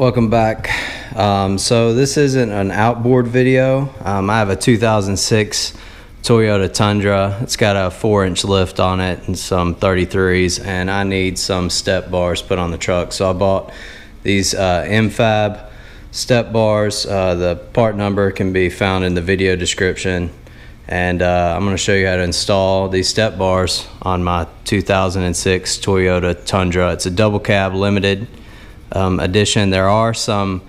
Welcome back. So this isn't an outboard video. I have a 2006 Toyota Tundra. It's got a 4-inch lift on it and some 33s, and I need some step bars put on the truck. So I bought these N-FAB Step Bars. The part number can be found in the video description, and I'm going to show you how to install these step bars on my 2006 Toyota Tundra. It's a double cab limited edition. There are some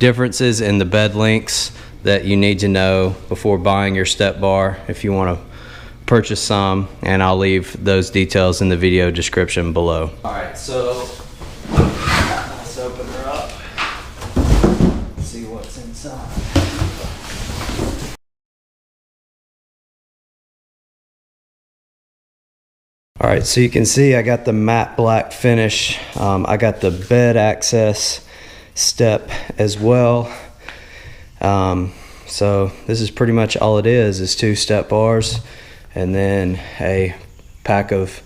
differences in the bed links that you need to know before buying your step bar if you want to purchase some, and I'll leave those details in the video description below. Alright, so let's open her up, see what's inside. Alright, so you can see I got the matte black finish. I got the bed access step as well. So this is pretty much all it is 2 step bars and then a pack of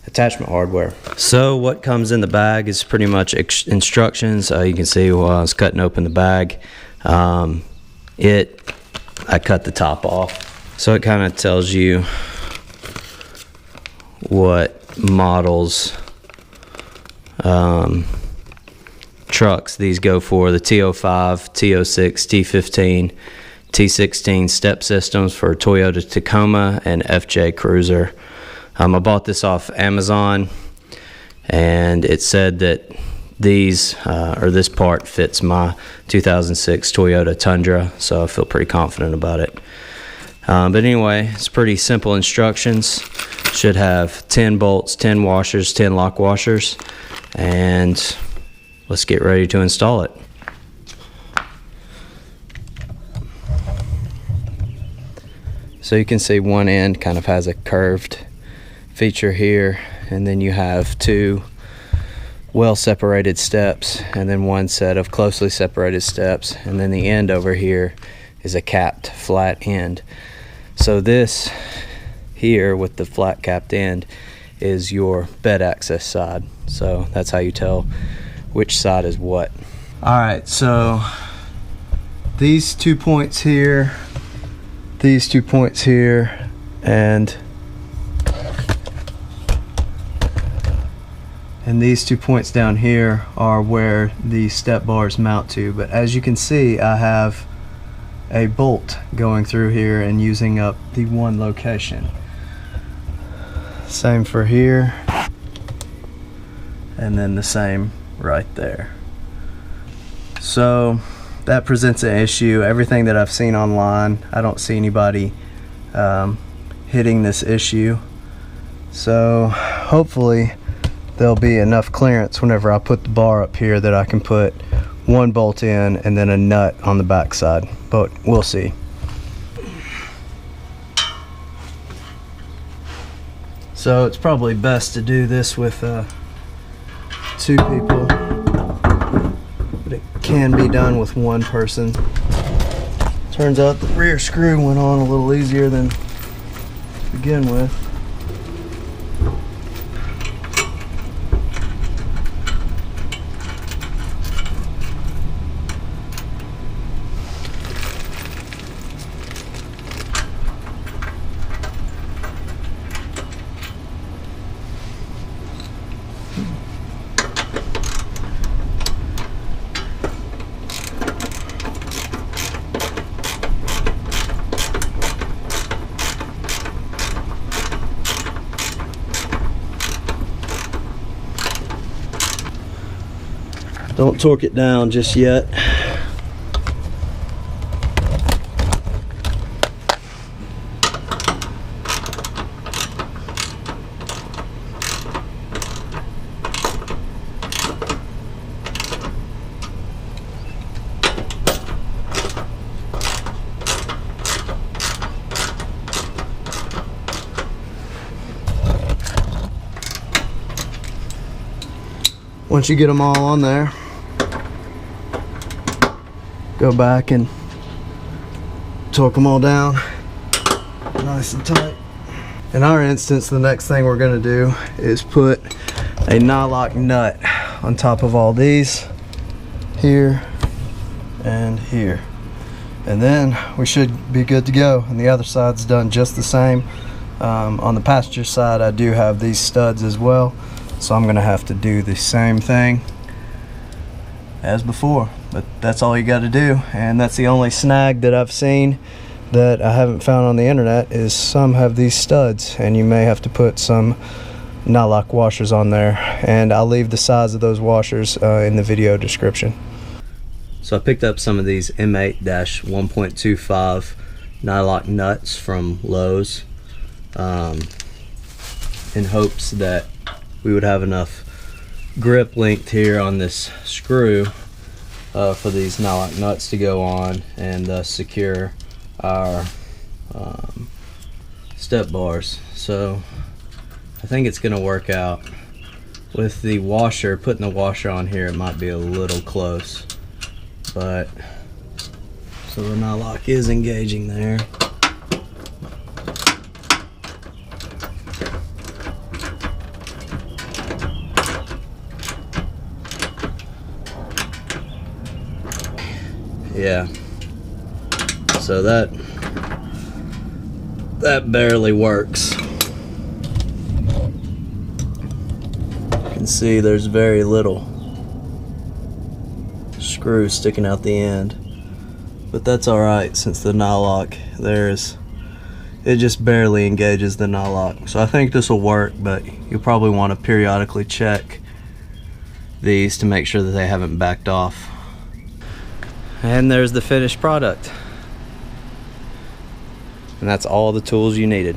attachment hardware. So what comes in the bag is pretty much instructions. You can see while I was cutting open the bag, I cut the top off. So it kind of tells you what models trucks these go for: the T05, T06, T15, T16 step systems for Toyota Tacoma and FJ Cruiser. I bought this off Amazon, and it said that these this part fits my 2006 Toyota Tundra, so I feel pretty confident about it. But anyway, it's pretty simple instructions. Should have 10 bolts, 10 washers, 10 lock washers, and let's get ready to install it. So you can see one end kind of has a curved feature here, and then you have 2 well separated steps and then 1 set of closely separated steps, and then the end over here is a capped flat end. So this here with the flat capped end is your bed access side, so that's how you tell which side is what. Alright, so these 2 points here, these 2 points here, and these 2 points down here are where the step bars mount to. But as you can see, I have a bolt going through here and using up the one location. Same for here, and then the same right there. So that presents an issue. Everything that I've seen online, I don't see anybody hitting this issue. So hopefully there'll be enough clearance whenever I put the bar up here that I can put 1 bolt in and then a nut on the back side, but we'll see. So it's probably best to do this with 2 people, but it can be done with 1 person. Turns out the rear screw went on a little easier than to begin with. Don't torque it down just yet. Once you get them all on there, go back and torque them all down nice and tight. In our instance, the next thing we're going to do is put a nylock nut on top of all these. here, and here. And then we should be good to go. And the other side's done just the same. On the passenger side, I do have these studs as well, so I'm gonna have to do the same thing as before. But that's all you got to do, and that's the only snag that I've seen that I haven't found on the internet, is some have these studs, and you may have to put some nylock washers on there, and I'll leave the size of those washers in the video description. So I picked up some of these M8-1.25 nylock nuts from Lowe's in hopes that we would have enough grip length here on this screw for these nylock nuts to go on and secure our step bars. So I think it's gonna work out. With the washer, putting the washer on here, it might be a little close, but so the nylock is engaging there. Yeah, so that barely works. You can see there's very little screw sticking out the end, but that's alright since the nylock it just barely engages the nylock. So I think this will work, but you'll probably want to periodically check these to make sure that they haven't backed off. And there's the finished product. And that's all the tools you needed.